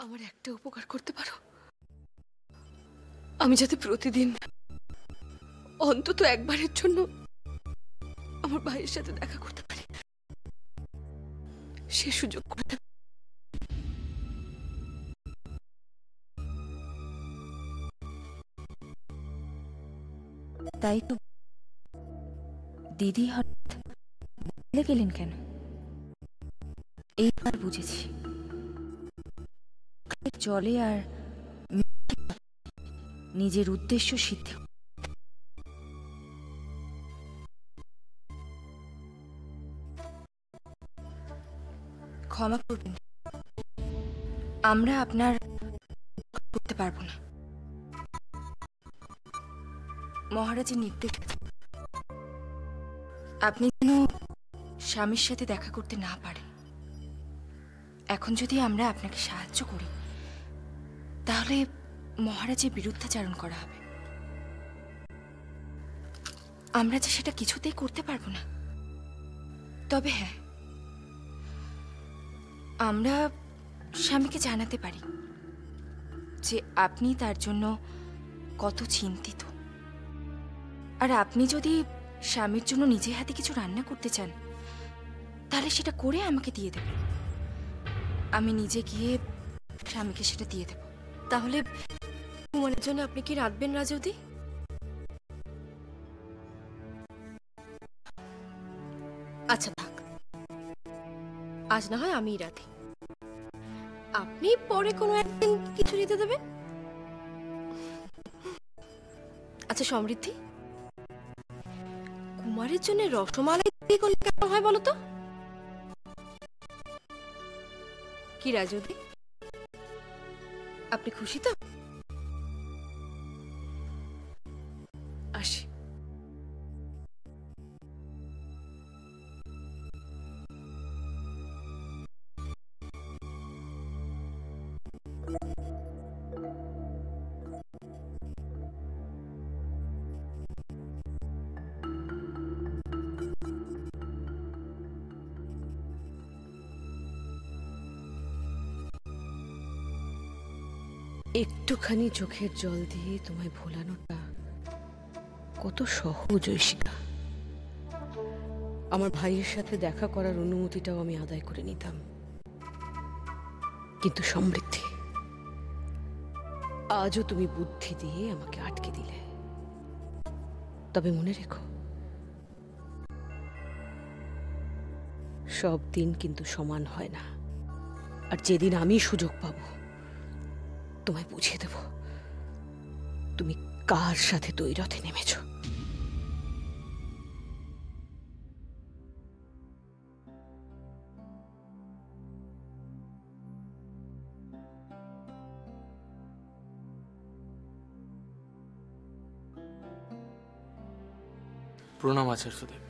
আমার একটা উপকার করতে পারো? আমি যাতে প্রতিদিন অন্তত একবারের জন্য আমার ভাইয়ের সাথে দেখা করতে পারি, সে সুযোগ করে দেবে। তাই তো দিদি হঠাৎ বলে গেলেন কেন? এইবার বুঝেছি, জলে আর নিজের উদ্দেশ্য সিদ্ধি। ক্ষমা করবেন, আমরা আপনার করতে পারবো না। মহারাজের নির্দেশ, আপনি যেন স্বামীর সাথে দেখা করতে না পারেন। এখন যদি আমরা আপনাকে সাহায্য করি তাহলে মহারাজের বিরুদ্ধাচারণ করা হবে। আমরা যে সেটা কিছুতেই করতে পারবো না। তবে হ্যাঁ, আমরা স্বামীকে জানাতে পারি যে আপনি তার জন্য কত চিন্তিত। আর আপনি যদি স্বামীর জন্য নিজে হাতে কিছু রান্না করতে চান তাহলে সেটা করে আমাকে দিয়ে দেবেন। আমি নিজে গিয়ে স্বামীকে সেটা দিয়ে দেব। তাহলে কুমারের জন্য আপনি কি রাঁধবেন রাজবতী? আচ্ছা থাক, আজ না হয় আমিই রাঁধি, আপনি পরে কোনো একদিন কিছু দিতে দেবেন। আচ্ছা সমৃদ্ধি, কুমারের জন্য রসমালাই দিয়ে করলে কেমন হয় বলো তো? কি রাজবতী, আপনি খুশি তো? আসি। একটুখানি চোখের জল দিয়ে তোমায় ভোলানোটা কত সহজ ঐশিকা। আমার ভাইয়ের সাথে দেখা করার অনুমতিটাও আমি আদায় করে নিতাম, কিন্তু সমৃদ্ধি, আজও তুমি বুদ্ধি দিয়ে আমাকে আটকে দিলে। তবে মনে রেখো, সব দিন কিন্তু সমান হয় না। আর যেদিন আমি সুযোগ পাবো তোমায় বুঝিয়ে দেব তুমি কার সাথে দ্বৈরথে নেমেছ। প্রণাম আচার্যদেব।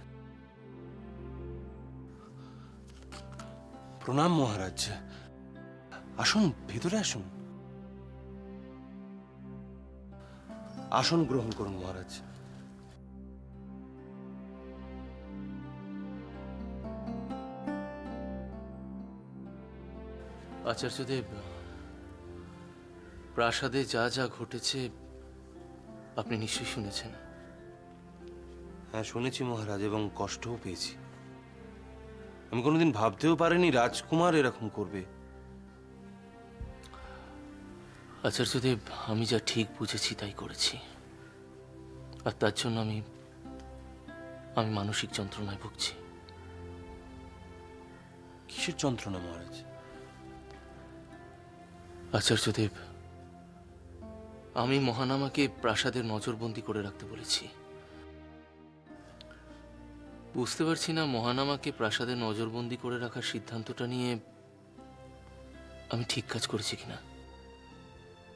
প্রণাম মহারাজ, আসুন, ভেতরে আসুন। আসন গ্রহণ করুন মহারাজ। আচার্যদেব, প্রাসাদে যা যা ঘটেছে আপনি নিশ্চয়ই শুনেছেন। হ্যাঁ শুনেছি মহারাজ, এবং কষ্টও পেয়েছি। আমি কোনোদিন ভাবতেও পারিনি রাজকুমার এরকম করবে। আচার্যদেব, আমি যা ঠিক বুঝেছি তাই করেছি, আর তার জন্য আমি মানসিক যন্ত্রণায় ভুগছি। কিসের যন্ত্রণা মহারাজ? আচার্যদেব, আমি মহানামাকে প্রাসাদের নজরবন্দি করে রাখতে বলেছি। বুঝতে পারছি না মহানামাকে প্রাসাদে নজরবন্দি করে রাখার সিদ্ধান্তটা নিয়ে আমি ঠিক কাজ করেছি কিনা।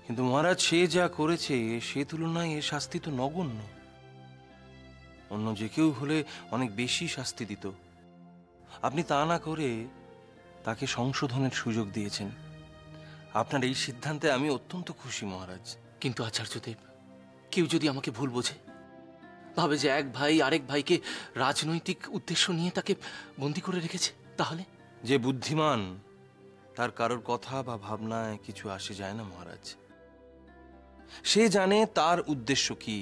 কিন্তু মহারাজ, সে যা করেছে সে তুলনায় এর শাস্তি তো নগণ্য। অন্য যে কেউ হলে অনেক বেশি শাস্তি দিত। আপনি তা না করে তাকে সংশোধনের সুযোগ দিয়েছেন। আপনার এই সিদ্ধান্তে আমি অত্যন্ত খুশি মহারাজ। কিন্তু আচার্যদেব, কেউ যদি আমাকে ভুল বোঝে, ভাবে যে এক ভাই আরেক ভাইকে রাজনৈতিক উদ্দেশ্য নিয়ে তাকে বন্দী করে রেখেছে, তাহলে? যে বুদ্ধিমান তার কারোর কথা বা ভাবনায় কিছু আসে যায় না মহারাজ। সে জানে তার উদ্দেশ্য কি,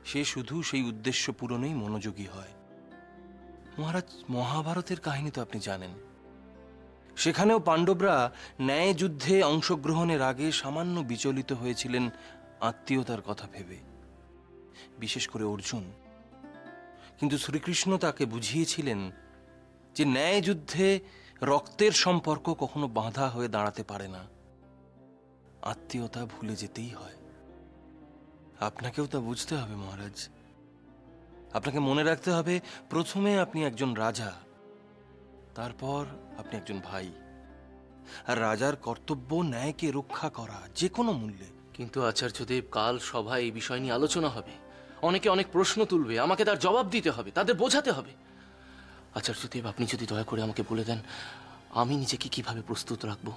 সে শুধু সেই উদ্দেশ্য পূরণেই মনোযোগী হয়। মহারাজ, মহাভারতের কাহিনী তো আপনি জানেন। সেখানেও পাণ্ডবরা ন্যায় যুদ্ধে অংশগ্রহণের আগে সামান্য বিচলিত হয়েছিলেন আত্মীয়তার কথা ভেবে, বিশেষ করে অর্জুন। কিন্তু শ্রীকৃষ্ণ তাকে বুঝিয়েছিলেন যে ন্যায় যুদ্ধে রক্তের সম্পর্ক কখনো বাঁধা হয়ে দাঁড়াতে পারে না, আত্মীয়তা ভুলে যেতেই হয়। আপনাকেও তা বুঝতে হবে মহারাজ। আপনাকে মনে রাখতে হবে, প্রথমে আপনি একজন রাজা, তারপর আপনি একজন ভাই। আর রাজার কর্তব্য ন্যায়কে রক্ষা করা যে কোনো মূল্যে। কিন্তু আচার্যদেব, কাল সভায় এই বিষয় নিয়ে আলোচনা হবে, অনেকে অনেক প্রশ্ন তুলবে, আমাকে তার জবাব দিতে হবে, তাদের বোঝাতে হবে। আচার্যদেব, আপনি যদি দয়া করে আমাকে বলে দেন আমি নিজেকে কিভাবে প্রস্তুত রাখবো।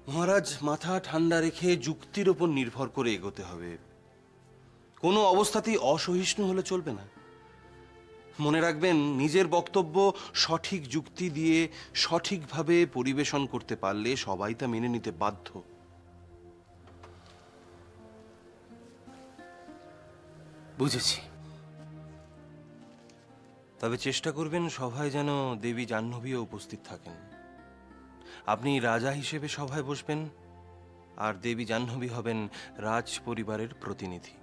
মহারাজ, মাথা ঠান্ডা রেখে যুক্তির উপর নির্ভর করে এগোতে হবে। কোনো অবস্থাতেই অসহিষ্ণু হলে চলবে না। মনে রাখবেন, নিজের বক্তব্য সঠিক যুক্তি দিয়ে সঠিকভাবে পরিবেশন করতে পারলে সবাই তা মেনে নিতে বাধ্য। বুঝেছি। তবে চেষ্টা করবেন সভায় যেন দেবী জাহ্নবীও উপস্থিত থাকেন। আপনি রাজা হিসেবে সভায় বসবেন, আর দেবী জাহ্নবী হবেন রাজ পরিবারের প্রতিনিধি।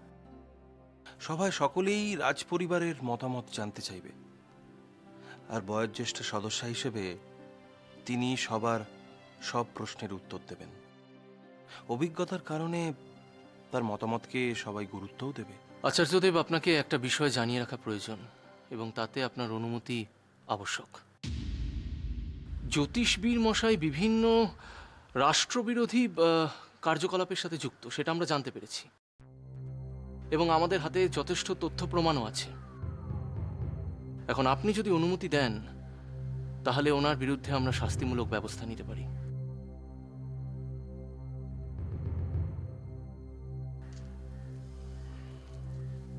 সভায় সকলেই রাজ পরিবারের মতামত জানতে চাইবে, আর বয়োজ্যেষ্ঠ সদস্য হিসেবে তিনি সবার সব প্রশ্নের উত্তর দেবেন। অভিজ্ঞতার কারণে তার মতামতকে সবাই গুরুত্বও দেবে। আচার্যদেব, আপনাকে একটা বিষয় জানিয়ে রাখা প্রয়োজন, এবং তাতে আপনার অনুমতি আবশ্যক। জ্যোতিষবীর মশাই বিভিন্ন রাষ্ট্রবিরোধী কার্যকলাপের সাথে যুক্ত, সেটা আমরা জানতে পেরেছি, এবং আমাদের হাতে যথেষ্ট তথ্য প্রমাণও আছে। এখন আপনি যদি অনুমতি দেন, তাহলে ওনার বিরুদ্ধে আমরা শাস্তিমূলক ব্যবস্থা নিতে পারি।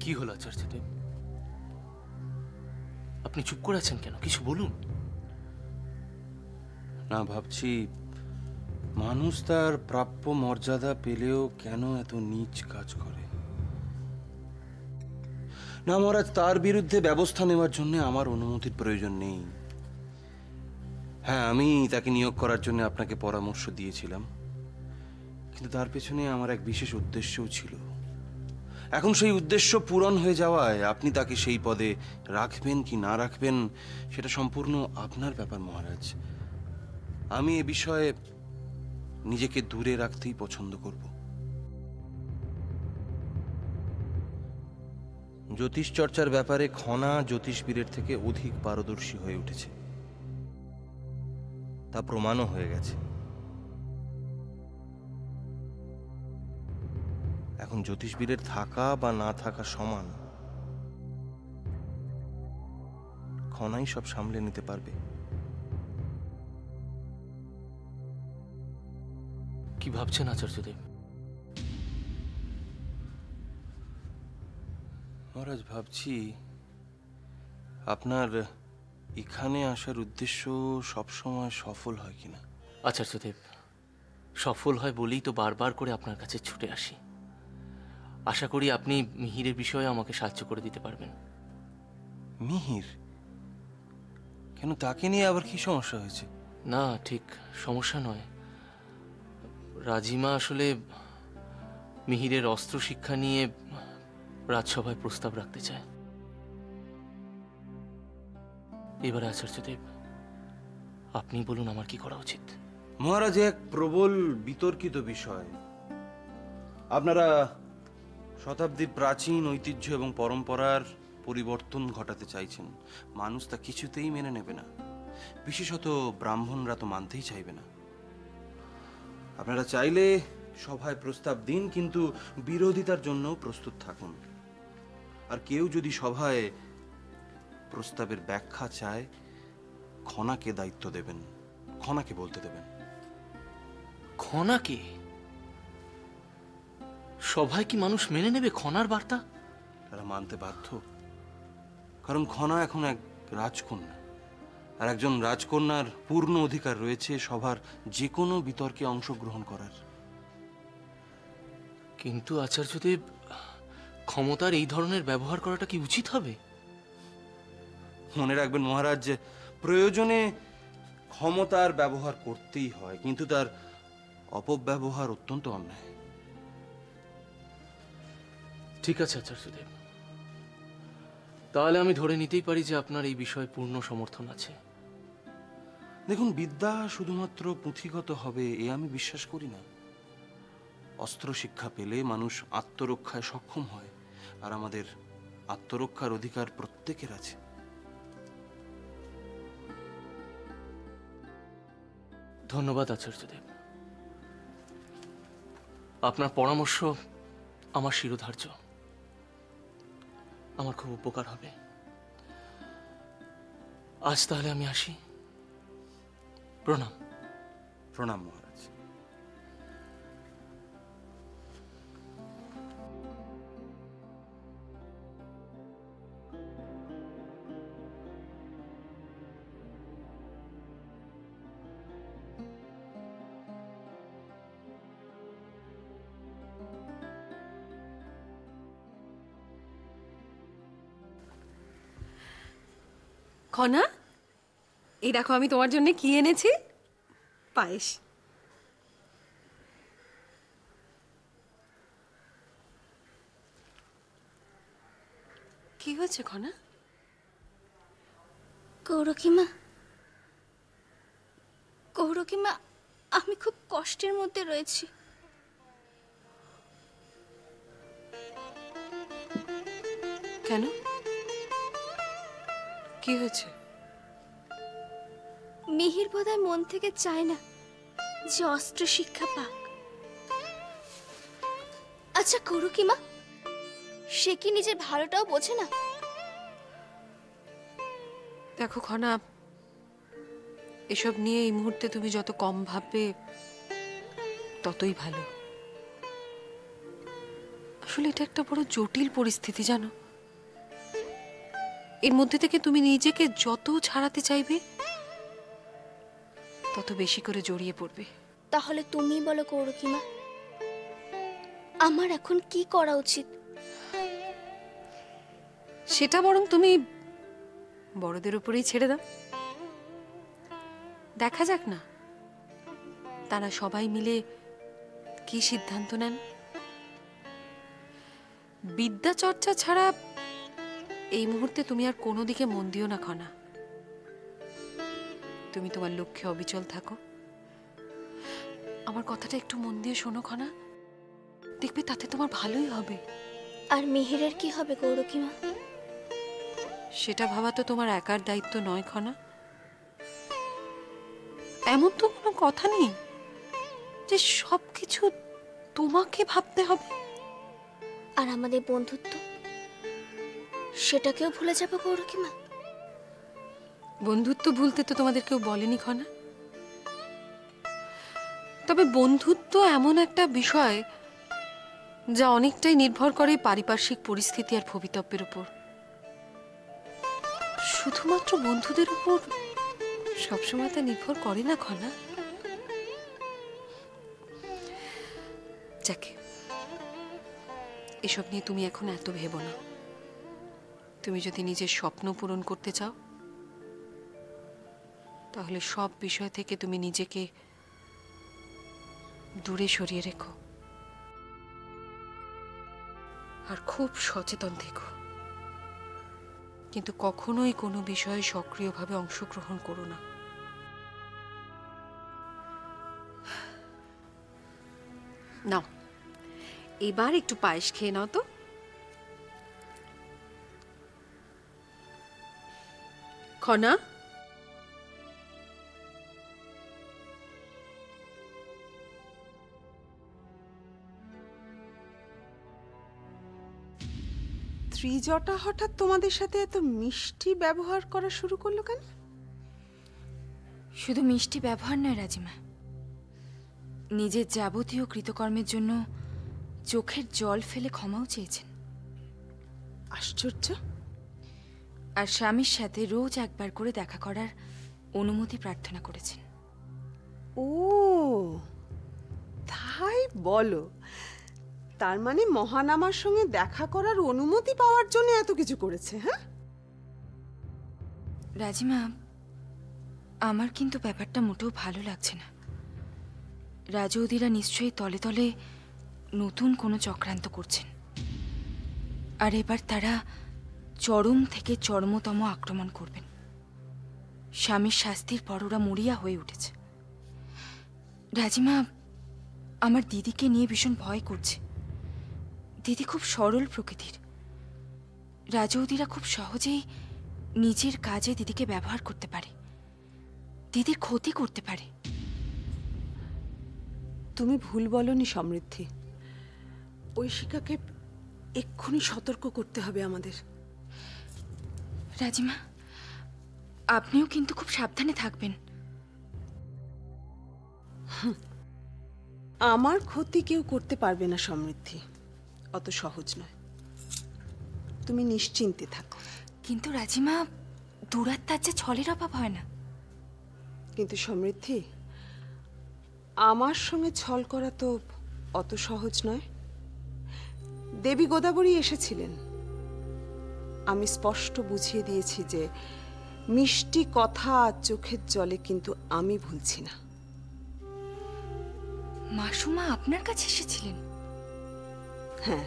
কি হলো আচার্যদেব? আপনি চুপ করে আছেন কেন? কিছু বলুন না, ভাবছি মানুষ তার প্রাপ্য মর্যাদা পেলেও কেন এত নীচ কাজ করে। না মহারাজ, তার বিরুদ্ধে ব্যবস্থা নেওয়ার জন্য আমার অনুমতির প্রয়োজন নেই। হ্যাঁ, আমি তাকে নিয়োগ করার জন্য আপনাকে পরামর্শ দিয়েছিলাম, কিন্তু তার পেছনে আমার এক বিশেষ উদ্দেশ্যও ছিল। এখন সেই উদ্দেশ্য পূরণ হয়ে যাওয়ায় আপনি তাকে সেই পদে রাখবেন কি না রাখবেন সেটা সম্পূর্ণ আপনার ব্যাপার মহারাজ। আমি এ বিষয়ে নিজেকে দূরে রাখতেই পছন্দ করব। জ্যোতিষ চর্চার ব্যাপারে খনা জ্যোতিষবীরের থেকে অধিক পারদর্শী হয়ে উঠেছে, তা প্রমাণও হয়ে গেছে। এখন জ্যোতিষবীরের থাকা বা না থাকা সমান, খনাই সব সামলে নিতে পারবে। কি ভাবছেন আচার্যদেব? মহারাজ, ভাবছি আপনার এখানে আসার উদ্দেশ্য সবসময় সফল হয় কিনা। আচার্যদেব, সফল হয় বলেই তো বারবার করে আপনার কাছে ছুটে আসি। আশা করি আপনি মিহিরের বিষয়ে আমাকে সাহায্য করে দিতে পারবেন। মিহির? কেন, তাকে নিয়ে আবার কি সমস্যা হয়েছে? না, ঠিক সমস্যা নয়। রাজিমা আসলে মিহিরের অস্ত্র শিক্ষা নিয়ে রাজসভায় প্রস্তাব রাখতে চায়। এবারে আচার্যদেব, আপনি বলুন আমার কি করা উচিত। মহারাজ, এক প্রবল বিতর্কিত বিষয়। আপনারা শতাব্দী প্রাচীন ঐতিহ্য এবং পরম্পরার পরিবর্তন ঘটাতে চাইছেন। মানুষ তা কিছুতেই মেনে নেবে না, বিশেষত ব্রাহ্মণরা তো মানতেই চাইবে না। আপনারা চাইলে সভায় প্রস্তাব দিন, কিন্তু বিরোধিতার জন্য প্রস্তুত থাকুন। আর কেউ যদি সভায় প্রস্তাবের ব্যাখ্যা চায়, খনাকে দায়িত্ব দেবেন, খনাকে বলতে দেবেন। খনাকে? সভায় কি মানুষ মেনে নেবে খনার বার্তা? তারা মানতে বাধ্য, কারণ খনা এখন এক রাজকন্যা, আর একজন রাজকন্যার পূর্ণ অধিকার রয়েছে সভার যে কোনো বিতর্কে অংশগ্রহণ করার। কিন্তু আচার্যদেব, ক্ষমতার এই ধরনের ব্যবহার করাটা কি উচিত হবে? মনে রাখবেন মহারাজ যে প্রয়োজনে ক্ষমতার ব্যবহার করতেই হয়, কিন্তু তার অপব্যবহার অত্যন্ত অন্যায়। ঠিক আছে আচার্যদেব, তাহলে আমি ধরে নিতেই পারি যে আপনার এই বিষয়ে পূর্ণ সমর্থন আছে। দেখুন, বিদ্যা শুধুমাত্র পুঁথিগত হবে এ আমি বিশ্বাস করি না। অস্ত্র শিক্ষা পেলে মানুষ আত্মরক্ষায় সক্ষম হয়, আর আমাদের আত্মরক্ষার অধিকার প্রত্যেকের আছে। ধন্যবাদ আচার্যদেব, আপনার পরামর্শ আমার শিরোধার্য, আমার খুব উপকার হবে। আজ তাহলে আমি আসি। প্রণাম। প্রণাম মহারাজ। খনা, এই দেখো আমি তোমার জন্য কি এনেছি, পায়েস। কি হয়েছে খনা? গৌরকিমা, গৌরকিমা, আমি খুব কষ্টের মধ্যে রয়েছি। কেন, কি হয়েছে? মিহির বোধহয় মন থেকে চায় না যে অস্ত্র শিক্ষা পাক। আচ্ছা গৌরকিমা, সে কি নিজের ভালোটাও বোঝে না? দেখো খনা, এসব নিয়ে এই মুহূর্তে তুমি যত কম ভাববে ততই ভালো। আসলে এটা একটা বড় জটিল পরিস্থিতি, জানো। এর মধ্যে থেকে তুমি নিজেকে যত ছাড়াতে চাইবে তত বেশি করে জড়িয়ে পড়বে। তাহলে তুমি বলো গৌরকিমা, আমার এখন কি করা উচিত? সেটা বরং তুমি বড়দের উপরেই ছেড়ে দাও। দেখা যাক না তারা সবাই মিলে কি সিদ্ধান্ত নেন। বিদ্যা চর্চা ছাড়া এই মুহূর্তে তুমি আর কোনো দিকে মন দিও না খনা। তুমি তোমার লক্ষ্যে অবিচল থাকো। আমার কথাটা একটু মন দিয়ে শোনো খনা, দেখবে তাতে তোমার ভালোই হবে। আর মিহিরের কি হবে গৌরকিমা? সেটা ভাবা তো তোমার একার দায়িত্ব নয় খনা। এমন তো কোনো কথা নেই যে সবকিছু তোমাকে ভাবতে হবে। আর আমাদের বন্ধুত্ব, সেটাকেও ভুলে যাবো গৌরকিমা? বন্ধুত্ব ভুলতে তো তোমাদের কেউ বলেনি খনা। তবে বন্ধুত্ব এমন একটা বিষয় যা অনেকটাই নির্ভর করে পারিপার্শ্বিক পরিস্থিতি আর ভবিতব্যের উপর। শুধুমাত্র বন্ধুদের উপর সবসময় তা নির্ভর করে না খনা। যাকে এসব নিয়ে তুমি এখন এত ভেবো না। তুমি যদি নিজের স্বপ্ন পূরণ করতে চাও তাহলে সব বিষয় থেকে তুমি নিজেকে দূরে সরিয়ে রেখো আর খুব সচেতন থেকো। কিন্তু কখনোই কোনো বিষয়ে সক্রিয়ভাবে অংশগ্রহণ করো না। নাও, এবার একটু পায়েস খেয়ে নাও তো। খনা, ত্রিজটা হঠাৎ তোমাদের সাথে এত মিষ্টি ব্যবহার করা শুরু করলো কেন? শুধু মিষ্টি ব্যবহার নয় রাজিমা, নিজের যাবতীয় কৃতকর্মের জন্য চোখের জল ফেলে ক্ষমাও চেয়েছেন। আশ্চর্য। আর স্বামীর সাথে রোজ একবার করে দেখা করার অনুমতি প্রার্থনা করেছেন। ও তাই বলো, তার মানে মহান আমার সঙ্গে দেখা করার অনুমতি পাওয়ার জন্য এত কিছু করেছে? হ্যাঁ রাজিমা, আমার কিন্তু ব্যাপারটা মোটেও ভালো লাগছে না। রাজৌদিরা নিশ্চয়ই তলে তলে নতুন কোনো চক্রান্ত করছেন, আর এবার তারা চরম থেকে চরমতম আক্রমণ করবেন। স্বামীর শাস্তির পর ওরা মরিয়া হয়ে উঠেছে। রাজিমা, আমার দিদিকে নিয়ে ভীষণ ভয় করছে। দিদি খুব সরল প্রকৃতির। রাজৌদিরা খুব সহজেই নিজের কাজে দিদিকে ব্যবহার করতে পারে, দিদির ক্ষতি করতে পারে। তুমি ভুল বলনি সমৃদ্ধি, ঐশিকাকে এক্ষুনি সতর্ক করতে হবে আমাদের। রাজিমা, আপনিও কিন্তু খুব সাবধানে থাকবেন। আমার ক্ষতি কেউ করতে পারবে না সমৃদ্ধি, অত সহজ নয়, তুমি নিশ্চিন্তে থাকো। কিন্তু রাজিমা, দুরাত্মার যে ছলের অভাব হয় না। কিন্তু সমৃদ্ধি, আমার সঙ্গে ছল করা তো অত সহজ নয়। দেবী গোদাবরী এসেছিলেন, আমি স্পষ্ট বুঝিয়ে দিয়েছি যে মিষ্টি কথা আর চোখের জলে কিন্তু আমি ভুলছি না। মাসুমা আপনার কাছে এসেছিলেন? হ্যাঁ,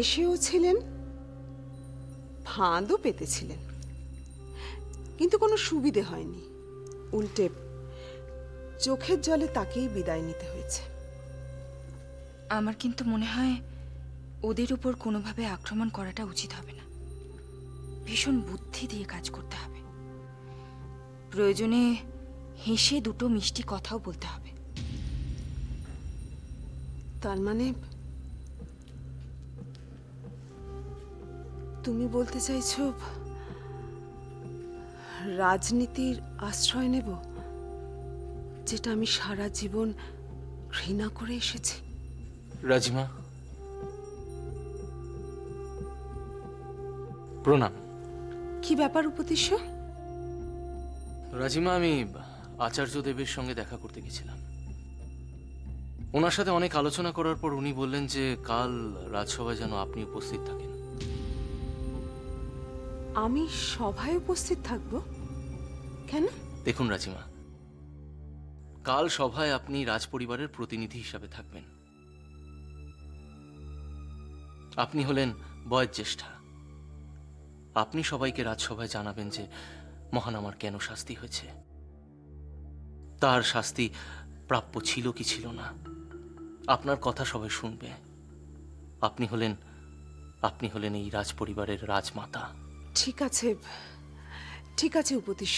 এসেও ছিলেন, ফাঁদও পেতেছিলেন, কিন্তু কোনো সুবিধে হয়নি। উল্টে চোখের জলে তাকেই বিদায় নিতে হয়েছে। আমার কিন্তু মনে হয় ওদের উপর কোনোভাবে আক্রমণ করাটা উচিত হবে না। ভীষণ বুদ্ধি দিয়ে কাজ করতে হবে। প্রয়োজনে হেসে দুটো মিষ্টি কথাও বলতে হবে। তার মানে তুমি বলতে চাইছো রাজনীতির আশ্রয় নেব, যেটা আমি সারা জীবন ঘৃণা করে এসেছি? রাজিমা, প্রণাম। কি ব্যাপার উপদেশ? রাজিমা, আমি আচার্য দেবের সঙ্গে দেখা করতে গেছিলাম। ওনার সাথে অনেক আলোচনা করার পর উনি বললেন যে কাল রাজসভায় যেন আপনি উপস্থিত থাকেন। আমি সভায় উপস্থিত থাকব? কেন? দেখুন রাজিমা, কাল সভায় আপনি রাজপরিবারের প্রতিনিধি হিসাবে থাকবেন। আপনি হলেন বয়োজ্যেষ্ঠা। আপনি সবাইকে রাজসভায় জানাবেন যে মহানামার কেন শাস্তি হয়েছে, তার শাস্তি প্রাপ্য ছিল কি ছিল না। আপনার কথা সবাই শুনবে। আপনি হলেন এই রাজপরিবারের রাজমাতা। ঠিক আছে, ঠিক আছে উপদেশ।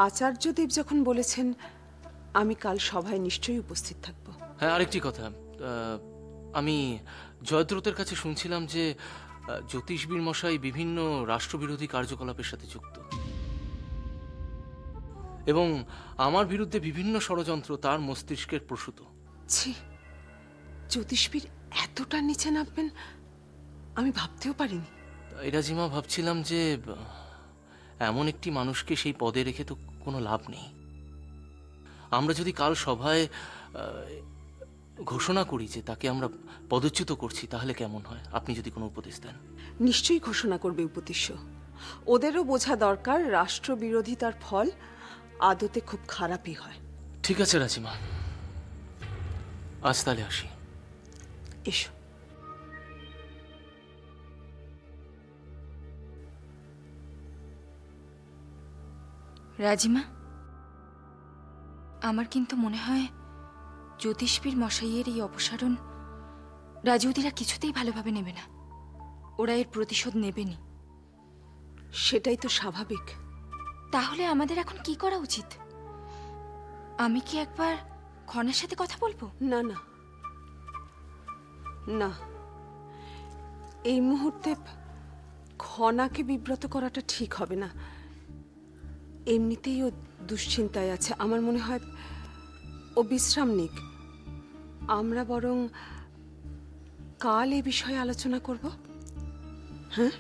আচার্যদেব যখন বলেছেন, আমি কাল সভায় নিশ্চয়ই উপস্থিত থাকব। হ্যাঁ, আরেকটি কথা, আমি জয়দ্রথের কাছে শুনছিলাম যে জ্যোতিষবীর মশাই বিভিন্ন রাষ্ট্রবিরোধী কার্যকলাপের সাথে যুক্ত, এবং আমার বিরুদ্ধে বিভিন্ন ষড়যন্ত্র তার মস্তিষ্কের প্রসূত। ছি, জ্যোতিষবীর এতটা নিচে নামবেন আমি ভাবতেও পারিনি। তাই রাজিমা, ভাবছিলাম যে এমন একটি মানুষকে সেই পদে রেখে তো কোনো লাভ নেই। আমরা যদি কাল সভায় ঘোষণা করি যে তাকে আমরা পদচ্যুত করছি, তাহলে কেমন হয়? আপনি যদি কোনো উপদেশ দেন। নিশ্চয়ই ঘোষণা করবে উপদেশ। ওদেরও বোঝা দরকার রাষ্ট্রবিরোধিতার ফল আদতে খুব খারাপই হয়। ঠিক আছে রাজিমা, আজ তাহলে আসি। এসো। রাজিমা, আমার কিন্তু মনে হয় জ্যোতিষবীর মশাইয়ের এই অপসারণ রাজৌদিরা কিছুতেই ভালোভাবে নেবে না। ওরা এর প্রতিশোধ নেবেনি। সেটাই তো স্বাভাবিক। তাহলে আমাদের এখন কি করা উচিত? আমি কি একবার খনার সাথে কথা বলবো? না না না, এই মুহূর্তে খনাকে বিব্রত করাটা ঠিক হবে না। এমনিতেই ও দুশ্চিন্তায় আছে। আমার মনে হয় ও বিশ্রাম নিক। আমরা বরং কাল এ বিষয়ে আলোচনা করব। হ্যাঁ।